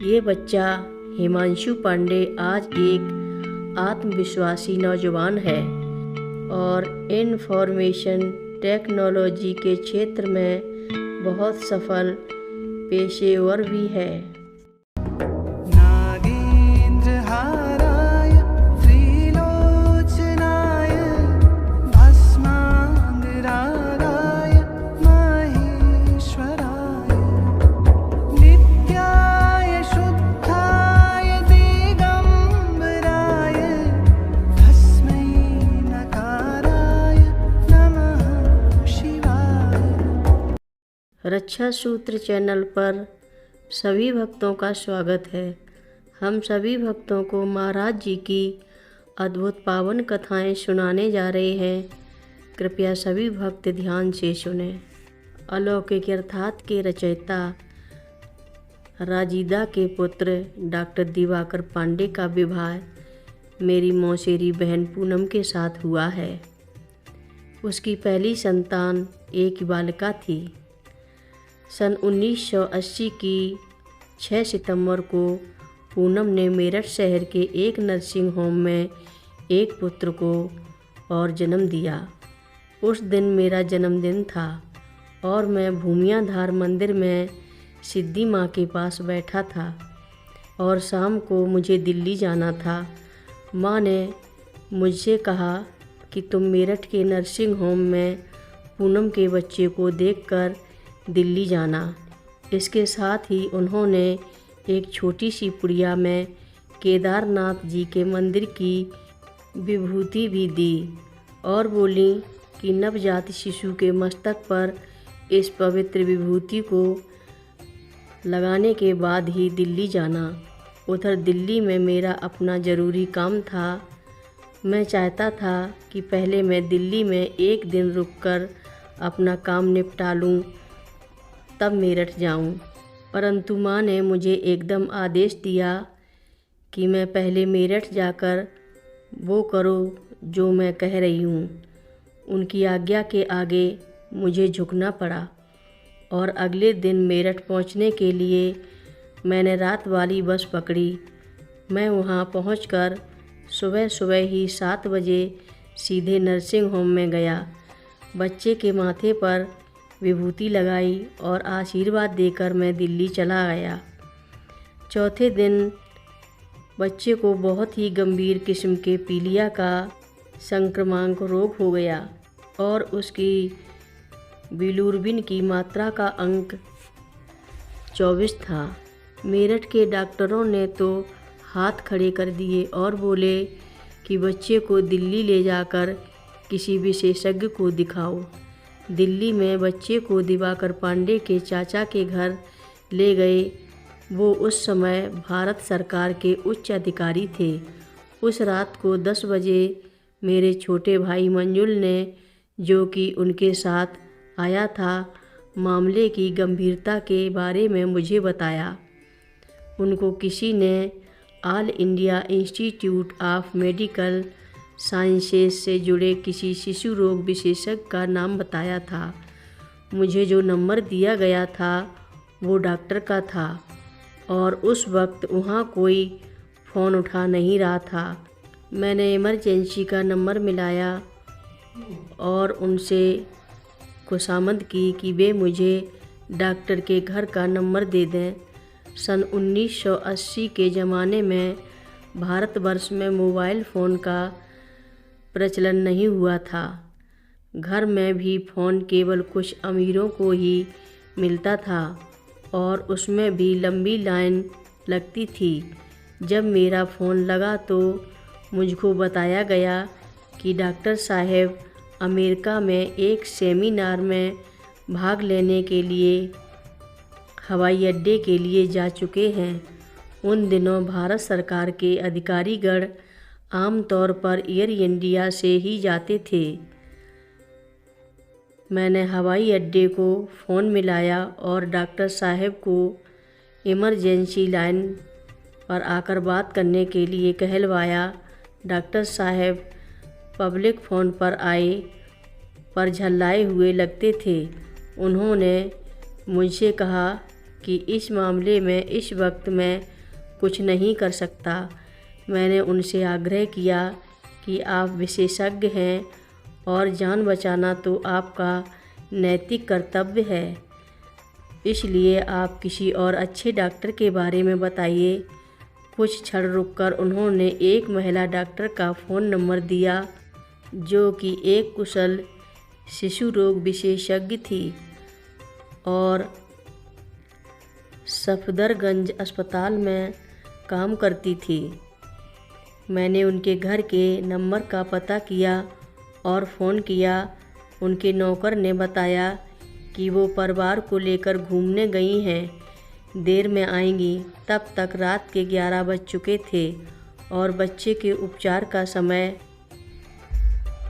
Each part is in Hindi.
ये बच्चा हिमांशु पांडे आज एक आत्मविश्वासी नौजवान है और इंफॉर्मेशन टेक्नोलॉजी के क्षेत्र में बहुत सफल पेशेवर भी है। नागेन्द्रहाराय त्रिलोचनाय भस्माङ्गरागाय महेश्वराय नित्याय शुद्धाय दिगम्बराय तस्मै नकाराय नमः शिवाय। रक्षा सूत्र चैनल पर सभी भक्तों का स्वागत है। हम सभी भक्तों को महाराज जी की अद्भुत पावन कथाएं सुनाने जा रहे हैं। कृपया सभी भक्त ध्यान से सुने। अलौकिक यथार्थ के रचयिता राजीदा के पुत्र डॉक्टर दिवाकर पांडे का विवाह मेरी मौसेरी बहन पूनम के साथ हुआ है। उसकी पहली संतान एक बालिका थी। सन 1980 की 6 सितंबर को पूनम ने मेरठ शहर के एक नर्सिंग होम में एक पुत्र को और जन्म दिया। उस दिन मेरा जन्मदिन था और मैं भूमियाधार मंदिर में सिद्धि माँ के पास बैठा था और शाम को मुझे दिल्ली जाना था। माँ ने मुझसे कहा कि तुम मेरठ के नर्सिंग होम में पूनम के बच्चे को देखकर दिल्ली जाना। इसके साथ ही उन्होंने एक छोटी सी पुड़िया में केदारनाथ जी के मंदिर की विभूति भी दी और बोली कि नवजात शिशु के मस्तक पर इस पवित्र विभूति को लगाने के बाद ही दिल्ली जाना। उधर दिल्ली में मेरा अपना ज़रूरी काम था। मैं चाहता था कि पहले मैं दिल्ली में एक दिन रुककर अपना काम निपटा लूँ, तब मेरठ जाऊं। परंतु माँ ने मुझे एकदम आदेश दिया कि मैं पहले मेरठ जाकर वो करो जो मैं कह रही हूँ। उनकी आज्ञा के आगे मुझे झुकना पड़ा और अगले दिन मेरठ पहुँचने के लिए मैंने रात वाली बस पकड़ी। मैं वहाँ पहुँचकर सुबह सुबह ही 7 बजे सीधे नर्सिंग होम में गया। बच्चे के माथे पर विभूति लगाई और आशीर्वाद देकर मैं दिल्ली चला गया। चौथे दिन बच्चे को बहुत ही गंभीर किस्म के पीलिया का संक्रामक रोग हो गया और उसकी बिलिरुबिन की मात्रा का अंक 24 था। मेरठ के डॉक्टरों ने तो हाथ खड़े कर दिए और बोले कि बच्चे को दिल्ली ले जाकर किसी विशेषज्ञ को दिखाओ। दिल्ली में बच्चे को दिवाकर पांडे के चाचा के घर ले गए। वो उस समय भारत सरकार के उच्च अधिकारी थे। उस रात को 10 बजे मेरे छोटे भाई मंजुल ने, जो कि उनके साथ आया था, मामले की गंभीरता के बारे में मुझे बताया। उनको किसी ने all India institute of medical sciences से जुड़े किसी शिशु रोग विशेषज्ञ का नाम बताया था। मुझे जो नंबर दिया गया था वो डॉक्टर का था और उस वक्त वहाँ कोई फ़ोन उठा नहीं रहा था। मैंने इमरजेंसी का नंबर मिलाया और उनसे खुशामद की कि वे मुझे डॉक्टर के घर का नंबर दे दें। सन 1980 के ज़माने में भारतवर्ष में मोबाइल फ़ोन का प्रचलन नहीं हुआ था। घर में भी फ़ोन केवल कुछ अमीरों को ही मिलता था और उसमें भी लंबी लाइन लगती थी। जब मेरा फ़ोन लगा तो मुझको बताया गया कि डॉक्टर साहब अमेरिका में एक सेमिनार में भाग लेने के लिए हवाई अड्डे के लिए जा चुके हैं। उन दिनों भारत सरकार के अधिकारीगण आमतौर पर एयर इंडिया से ही जाते थे। मैंने हवाई अड्डे को फ़ोन मिलाया और डॉक्टर साहब को इमरजेंसी लाइन पर आकर बात करने के लिए कहलवाया। डॉक्टर साहब पब्लिक फ़ोन पर आए पर झल्लाए हुए लगते थे। उन्होंने मुझसे कहा कि इस मामले में इस वक्त मैं कुछ नहीं कर सकता। मैंने उनसे आग्रह किया कि आप विशेषज्ञ हैं और जान बचाना तो आपका नैतिक कर्तव्य है, इसलिए आप किसी और अच्छे डॉक्टर के बारे में बताइए। कुछ क्षण रुककर उन्होंने एक महिला डॉक्टर का फ़ोन नंबर दिया जो कि एक कुशल शिशु रोग विशेषज्ञ थी और सफदरगंज अस्पताल में काम करती थी। मैंने उनके घर के नंबर का पता किया और फ़ोन किया। उनके नौकर ने बताया कि वो परिवार को लेकर घूमने गई हैं, देर में आएंगी। तब तक रात के 11 बज चुके थे और बच्चे के उपचार का समय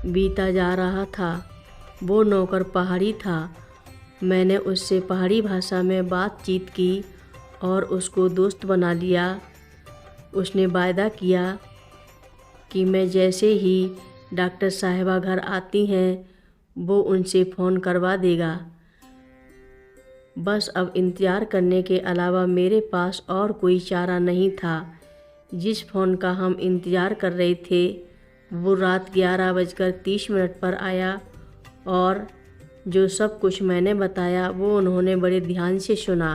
बीता जा रहा था। वो नौकर पहाड़ी था। मैंने उससे पहाड़ी भाषा में बातचीत की और उसको दोस्त बना लिया। उसने वायदा किया कि मैं जैसे ही डॉक्टर साहिबा घर आती हैं वो उनसे फ़ोन करवा देगा। बस अब इंतज़ार करने के अलावा मेरे पास और कोई चारा नहीं था। जिस फ़ोन का हम इंतज़ार कर रहे थे वो रात 11:30 पर आया और जो सब कुछ मैंने बताया वो उन्होंने बड़े ध्यान से सुना।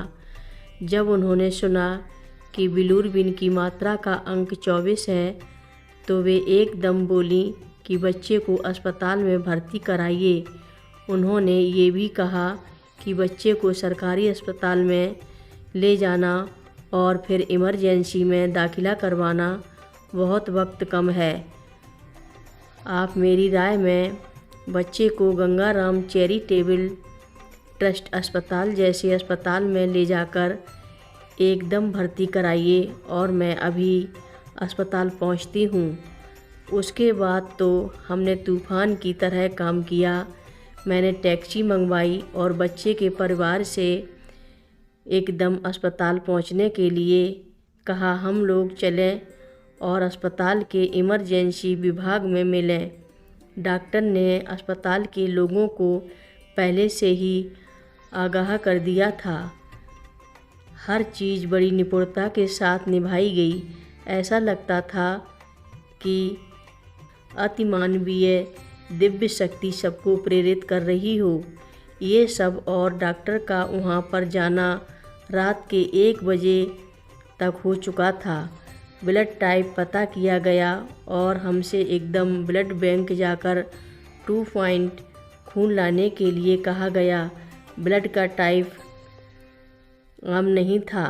जब उन्होंने सुना कि बिलिरुबिन की मात्रा का अंक 24 है तो वे एकदम बोली कि बच्चे को अस्पताल में भर्ती कराइए। उन्होंने ये भी कहा कि बच्चे को सरकारी अस्पताल में ले जाना और फिर इमरजेंसी में दाखिला करवाना बहुत वक्त कम है। आप मेरी राय में बच्चे को गंगाराम चैरिटेबल ट्रस्ट अस्पताल जैसे अस्पताल में ले जाकर एकदम भर्ती कराइए और मैं अभी अस्पताल पहुंचती हूं। उसके बाद तो हमने तूफ़ान की तरह काम किया। मैंने टैक्सी मंगवाई और बच्चे के परिवार से एकदम अस्पताल पहुंचने के लिए कहा। हम लोग चलें और अस्पताल के इमरजेंसी विभाग में मिलें। डॉक्टर ने अस्पताल के लोगों को पहले से ही आगाह कर दिया था। हर चीज़ बड़ी निपुणता के साथ निभाई गई। ऐसा लगता था कि अतिमानवीय दिव्य शक्ति सबको प्रेरित कर रही हो। ये सब और डॉक्टर का वहाँ पर जाना रात के 1 बजे तक हो चुका था। ब्लड टाइप पता किया गया और हमसे एकदम ब्लड बैंक जाकर 2 पॉइंट खून लाने के लिए कहा गया। ब्लड का टाइप आम नहीं था।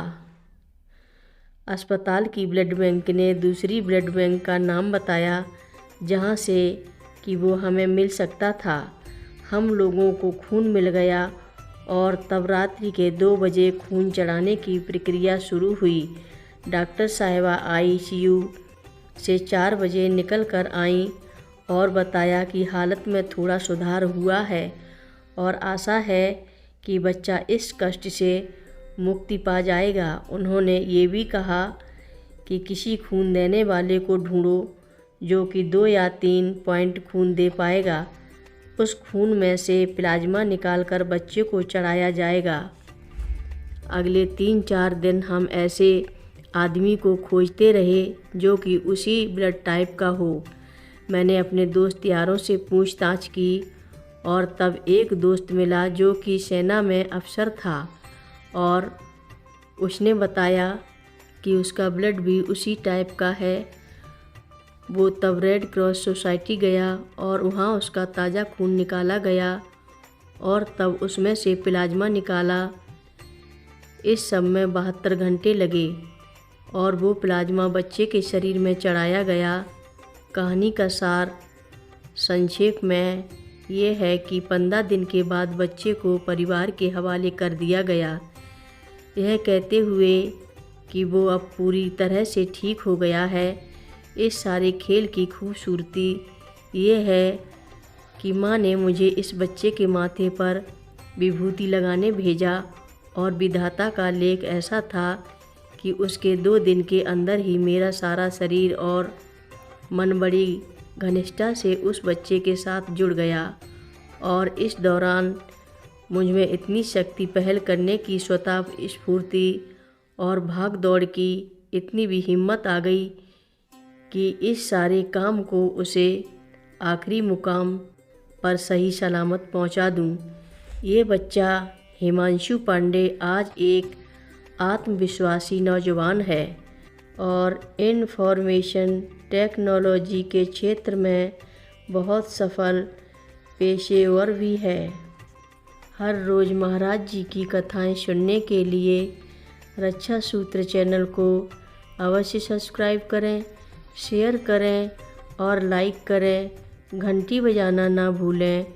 अस्पताल की ब्लड बैंक ने दूसरी ब्लड बैंक का नाम बताया जहाँ से कि वो हमें मिल सकता था। हम लोगों को खून मिल गया और तब रात्रि के 2 बजे खून चढ़ाने की प्रक्रिया शुरू हुई। डॉक्टर साहिबा ICU से 4 बजे निकल कर आईं और बताया कि हालत में थोड़ा सुधार हुआ है और आशा है कि बच्चा इस कष्ट से मुक्ति पा जाएगा। उन्होंने ये भी कहा कि किसी खून देने वाले को ढूंढो जो कि 2 या 3 पॉइंट खून दे पाएगा। उस खून में से प्लाज्मा निकालकर बच्चे को चढ़ाया जाएगा। अगले 3-4 दिन हम ऐसे आदमी को खोजते रहे जो कि उसी ब्लड टाइप का हो। मैंने अपने दोस्त यारों से पूछताछ की और तब एक दोस्त मिला जो कि सेना में अफसर था और उसने बताया कि उसका ब्लड भी उसी टाइप का है। वो तब रेड क्रॉस सोसाइटी गया और वहाँ उसका ताज़ा खून निकाला गया और तब उसमें से प्लाज्मा निकाला। इस सब में 72 घंटे लगे और वो प्लाज्मा बच्चे के शरीर में चढ़ाया गया। कहानी का सार संक्षेप में ये है कि 15 दिन के बाद बच्चे को परिवार के हवाले कर दिया गया, यह कहते हुए कि वो अब पूरी तरह से ठीक हो गया है। इस सारे खेल की खूबसूरती ये है कि माँ ने मुझे इस बच्चे के माथे पर विभूति लगाने भेजा और विधाता का लेख ऐसा था कि उसके 2 दिन के अंदर ही मेरा सारा शरीर और मन बड़ी घनिष्ठता से उस बच्चे के साथ जुड़ गया और इस दौरान मुझमें इतनी शक्ति, पहल करने की स्वतः स्फूर्ति और भाग दौड़ की इतनी भी हिम्मत आ गई कि इस सारे काम को उसे आखिरी मुकाम पर सही सलामत पहुंचा दूं। ये बच्चा हिमांशु पांडे आज एक आत्मविश्वासी नौजवान है और इंफॉर्मेशन टेक्नोलॉजी के क्षेत्र में बहुत सफल पेशेवर भी है। हर रोज़ महाराज जी की कथाएं सुनने के लिए रक्षा सूत्र चैनल को अवश्य सब्सक्राइब करें, शेयर करें और लाइक करें। घंटी बजाना ना भूलें।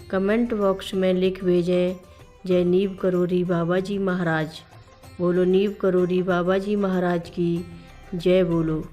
कमेंट बॉक्स में लिख भेजें, जय नीव करोरी बाबा जी महाराज। बोलो नीव करोरी बाबा जी महाराज की जय बोलो।